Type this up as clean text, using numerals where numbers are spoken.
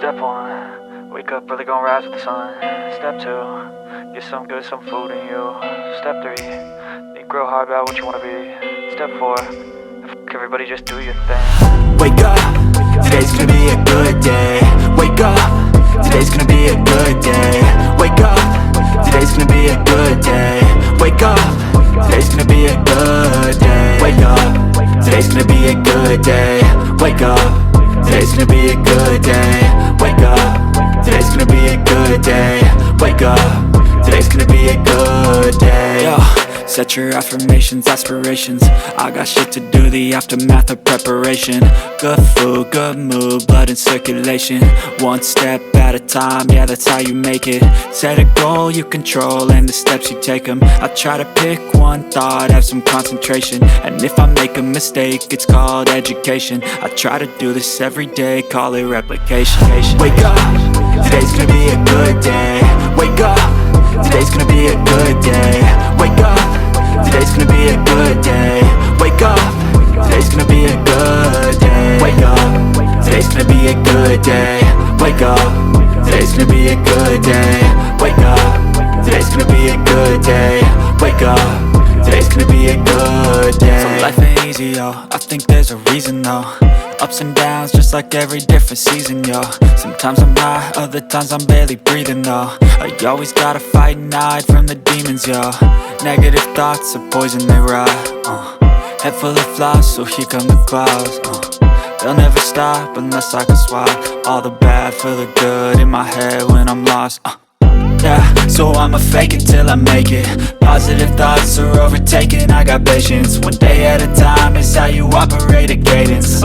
Step 1, wake up early, gon' rise with the sun. Step 2, get some good, some food in you. Step 3, think real hard about what you wanna be. Step 4, fuck everybody, just do your thing. Wake up, today's gonna be a good day. Wake up, today's gonna be a good day. Wake up, today's gonna be a good day. Wake up, today's gonna be a good day. Wake up, today's gonna be a good day. Wake up, today's gonna be a good day. Wake up, today's gonna be a good day. Wake up, today's gonna be a good day. Yo, set your affirmations, aspirations. I got shit to do, the aftermath of preparation. Good food, good mood, blood in circulation. One step at a time, yeah, that's how you make it. Set a goal you control and the steps you take them. I try to pick one thought, have some concentration. And if I make a mistake, it's called education. I try to do this every day, call it replication. Wake up, today's gonna be a good day. Wake up, today's gonna be a good day. Wake up, today's gonna be a good day. Wake up, today's gonna be a good day. Wake up, today's gonna be a good day. Wake up, today's gonna be a good day. Wake up, today's gonna be a good day. Wake up, today's gonna be a good day. So life ain't easy, yo, I think there's a reason though. Ups and downs, just like every different season, yo. Sometimes I'm high, other times I'm barely breathing, though. I always gotta fight and hide from the demons, yo. Negative thoughts are poison, they rot. Head full of flies, so here come the clouds. They'll never stop unless I can swap all the bad for the good in my head when I'm lost. Yeah, so I'ma fake it till I make it. Positive thoughts are overtaken, I got patience. One day at a time is how you operate a cadence.